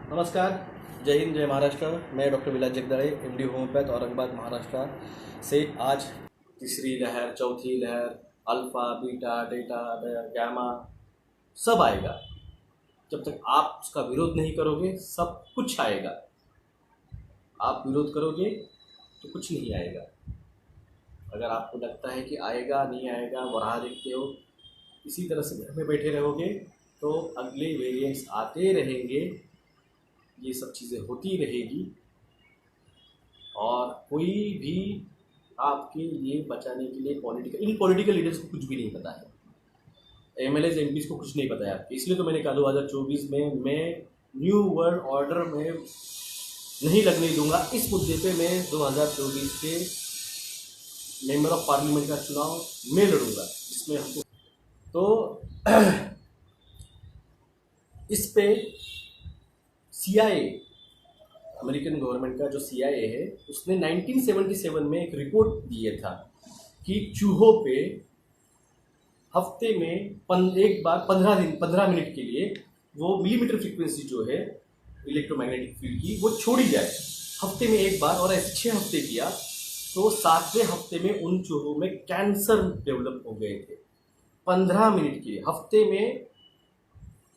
नमस्कार। जय हिंद, जय महाराष्ट्र। मैं डॉक्टर विलास जगदाळे, एमडी होम्योपैथ, औरंगाबाद, महाराष्ट्र से आज तीसरी लहर, चौथी लहर, अल्फा, बीटा, डेटा, गामा सब आएगा। जब तक आप उसका विरोध नहीं करोगे सब कुछ आएगा। आप विरोध करोगे तो कुछ नहीं आएगा। अगर आपको लगता है कि आएगा नहीं आएगा, वो राह देखते हो, इसी तरह से घर में बैठे रहोगे तो अगले वेरिएंट्स आते रहेंगे, ये सब चीज़ें होती रहेगी और कोई भी आपके लिए बचाने के लिए इन पॉलिटिकल लीडर्स को कुछ भी नहीं पता है। एमएलएज एमपीज को कुछ नहीं पता है। इसलिए तो मैंने कहा 2024 में मैं न्यू वर्ल्ड ऑर्डर में नहीं लगने दूंगा। इस मुद्दे पे मैं 2024 के मेंबर ऑफ पार्लियामेंट का चुनाव में लड़ूंगा, जिसमें हमको तो इस पे CIA, अमेरिकन गवर्नमेंट का जो CIA है, उसने 1977 में एक रिपोर्ट दिया था कि चूहों पे हफ्ते में एक बार 15 मिनट के लिए वो मिलीमीटर फ्रीक्वेंसी जो है इलेक्ट्रोमैग्नेटिक फील्ड की वो छोड़ी जाए हफ्ते में एक बार। और ऐसे 6 हफ्ते किया तो 7वें हफ्ते में उन चूहों में कैंसर डेवलप हो गए थे। 15 मिनट के लिए, हफ्ते में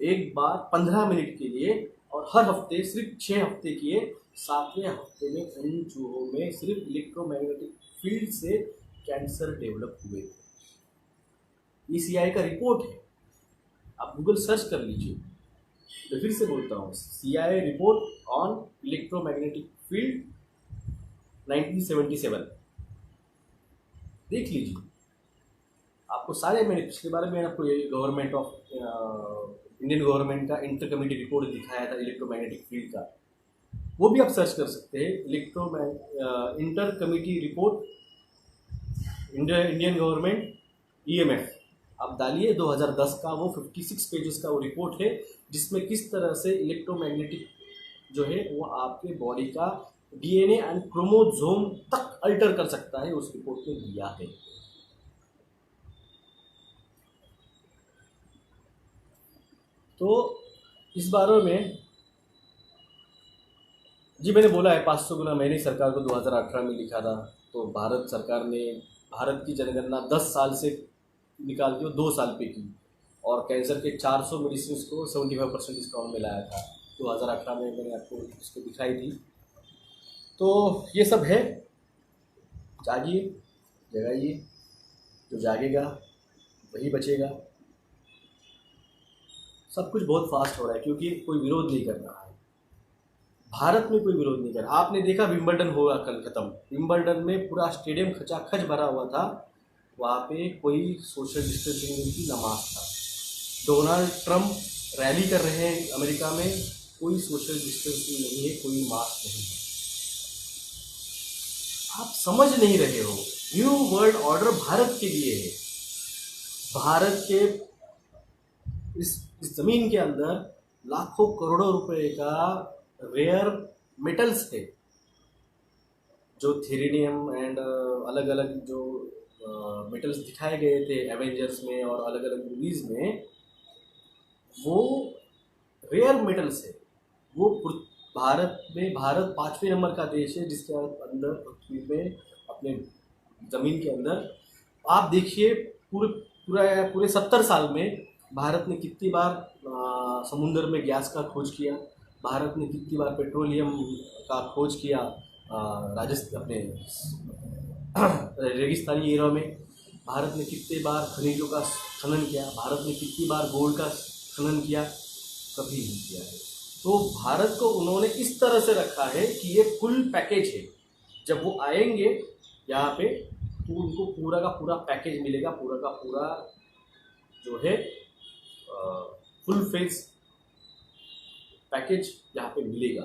एक बार 15 मिनट के लिए, और हर हफ्ते सिर्फ 6 हफ्ते किए। 7वें हफ्ते में उन चूहों में सिर्फ इलेक्ट्रोमैग्नेटिक फील्ड से कैंसर डेवलप हुए थे। ये CIA का रिपोर्ट है, आप गूगल सर्च कर लीजिए। मैं फिर से बोलता हूँ, CIA report on electromagnetic field 1977, देख लीजिए। आपको सारे, मैंने पिछले बार में आपको ये गवर्नमेंट ऑफ इंडियन गवर्नमेंट का इंटर कमेटी रिपोर्ट दिखाया था इलेक्ट्रोमैग्नेटिक फील्ड का, वो भी आप सर्च कर सकते हैं। Inter committee report Indian government EMF आप डालिए, 2010 का वो 56 पेजेस का वो रिपोर्ट है, जिसमें किस तरह से इलेक्ट्रोमैग्नेटिक जो है वो आपके बॉडी का DNA एंड क्रोमोसोम तक अल्टर कर सकता है, उस रिपोर्ट में दिया है। तो इस बारे में जी मैंने बोला है 500 गुना। मैंने सरकार को 2018 में लिखा था, तो भारत सरकार ने भारत की जनगणना 10 साल से निकाल के 2 साल पे की और कैंसर के 400 मेडिसिन को 75% डिस्काउंट में लाया था। 2018 में मैंने आपको इसको दिखाई थी। तो ये सब है, जागिए, जगाइए। जो जागेगा वही बचेगा। सब कुछ बहुत फास्ट हो रहा है क्योंकि कोई विरोध नहीं कर रहा है। भारत में कोई विरोध नहीं कर रहा। आपने देखा विंबलडन हुआ कल खत्म, विंबलडन में पूरा स्टेडियम खचाखच भरा हुआ था, वहाँ पे कोई सोशल डिस्टेंसिंग नहीं थी, ना मास्क था। डोनाल्ड ट्रंप रैली कर रहे हैं अमेरिका में, कोई सोशल डिस्टेंसिंग नहीं है, कोई मास्क नहीं है। आप समझ नहीं रहे हो। न्यू वर्ल्ड ऑर्डर भारत के लिए है। भारत के इस जमीन के अंदर लाखों करोड़ों रुपए का रेयर मेटल्स है, जो थेरेनियम एंड अलग अलग जो मेटल्स दिखाए गए थे एवेंजर्स में और अलग अलग मूवीज में, वो रेयर मेटल्स है। वो भारत 5वें नंबर का देश है जिसके अंदर पृथ्वी में अपने ज़मीन के अंदर। आप देखिए पूरे 70 साल में भारत ने कितनी बार समुद्र में गैस का खोज किया, भारत ने कितनी बार पेट्रोलियम का खोज किया राजस्थान अपने रेगिस्तानी एरिया में, भारत ने कितने बार खनिजों का खनन किया, भारत ने कितनी बार गोल्ड का खनन किया, कभी नहीं किया है। तो भारत को उन्होंने इस तरह से रखा है कि ये फुल पैकेज है। जब वो आएंगे यहाँ पे तो उनको पूरा का पूरा पैकेज मिलेगा, पूरा का पूरा जो है फुल फेज पैकेज यहाँ पे मिलेगा।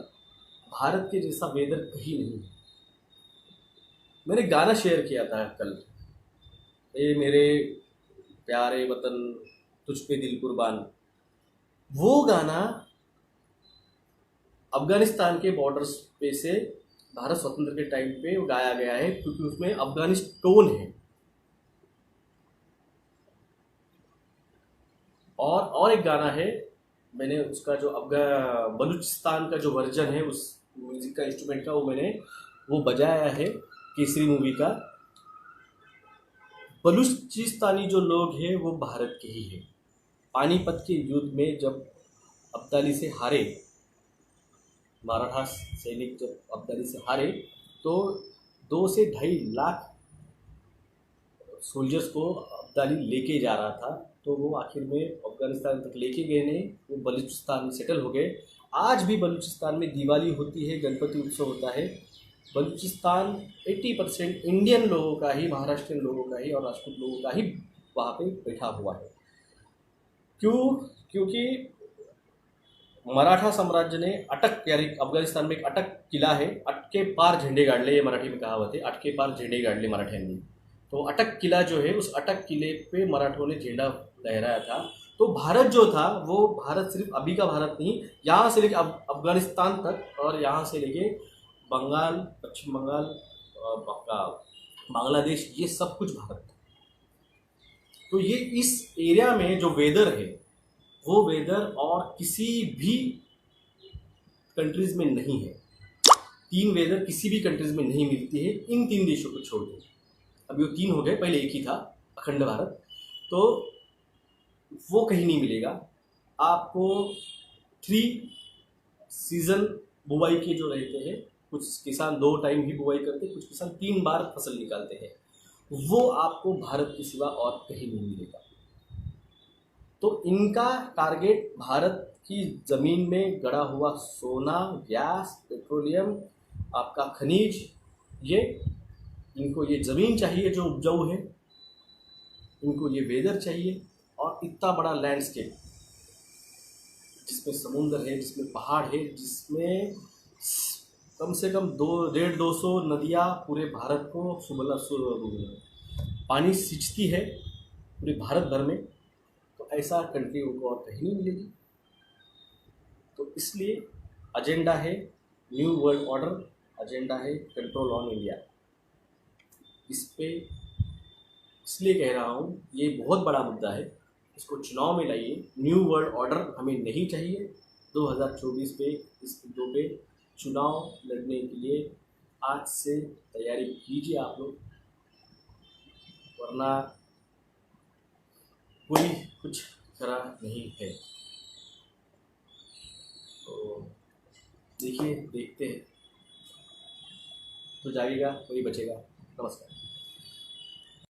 भारत के जैसा वेदर कहीं नहीं है। मैंने गाना शेयर किया था कल, ए मेरे प्यारे वतन तुझ पे दिल कुर्बान। वो गाना अफगानिस्तान के बॉर्डर्स पे से भारत स्वतंत्र के टाइम पे वो गाया गया है, क्योंकि उसमें अफगानिस्तान है। और एक गाना है मैंने उसका जो बलूचिस्तान का जो वर्जन है उस म्यूजिक का इंस्ट्रूमेंट का वो बजाया है केसरी मूवी का। बलूचिस्तानी जो लोग हैं वो भारत के ही हैं। पानीपत के युद्ध में जब अब्दाली से हारे, मराठा सैनिक जब अब्दाली से हारे, तो 2 से 2.5 लाख सोल्जर्स को अब्दाली लेके जा रहा था। तो वो आखिर में अफगानिस्तान तक लेके गए नहीं, वो बलूचिस्तान में सेटल हो गए। आज भी बलूचिस्तान में दिवाली होती है, गणपति उत्सव होता है। बलूचिस्तान 80% इंडियन लोगों का ही, महाराष्ट्रियन लोगों का ही और राजपूत लोगों का ही वहाँ पे बैठा हुआ है। क्यों? क्योंकि मराठा साम्राज्य ने अटक, यानी अफगानिस्तान में एक अटक किला है, अटके पार झंडे गाड़ ले, ये मराठी में कहावत है, अटके पार झंडे गाड़ ले मराठ्यांनी। तो अटक किला जो है, उस अटक किले पे मराठों ने झंडा लहराया था। तो भारत जो था वो भारत सिर्फ अभी का भारत नहीं, यहाँ से लेके अफगानिस्तान तक और यहाँ से लेके बंगाल, पश्चिम बंगाल, आपका बांग्लादेश, ये सब कुछ भारत था। तो ये इस एरिया में जो वेदर है वो वेदर और किसी भी कंट्रीज में नहीं है। 3 वेदर किसी भी कंट्रीज में नहीं मिलती है, इन 3 देशों को छोड़ के। अभी वो 3 हो गए, पहले एक ही था अखंड भारत। तो वो कहीं नहीं मिलेगा आपको। 3 सीजन बुवाई के जो रहते हैं, कुछ किसान 2 टाइम भी बुवाई करते, कुछ किसान 3 बार फसल निकालते हैं, वो आपको भारत के सिवा और कहीं नहीं मिलेगा। तो इनका टारगेट भारत की ज़मीन में गड़ा हुआ सोना, गैस, पेट्रोलियम, आपका खनिज, ये इनको ये ज़मीन चाहिए जो उपजाऊ है, इनको ये वेदर चाहिए और इतना बड़ा लैंडस्केप जिसमें समुद्र है, जिसमें पहाड़ है, जिसमें कम से कम 200 नदियाँ पूरे भारत को पानी सींचती है पूरे भारत भर में। तो ऐसा कंट्री उनको और कहीं नहीं मिलेगी। तो इसलिए एजेंडा है न्यू वर्ल्ड ऑर्डर, एजेंडा है कंट्रोल ऑन इंडिया। इस पे इसलिए कह रहा हूँ, ये बहुत बड़ा मुद्दा है, इसको चुनाव में लाइए। न्यू वर्ल्ड ऑर्डर हमें नहीं चाहिए। 2024 पे इस मुद्दों पे चुनाव लड़ने के लिए आज से तैयारी कीजिए आप लोग, वरना कोई कुछ खरा नहीं है। तो देखिए, देखते हैं, तो जागेगा वही बचेगा। नमस्कार।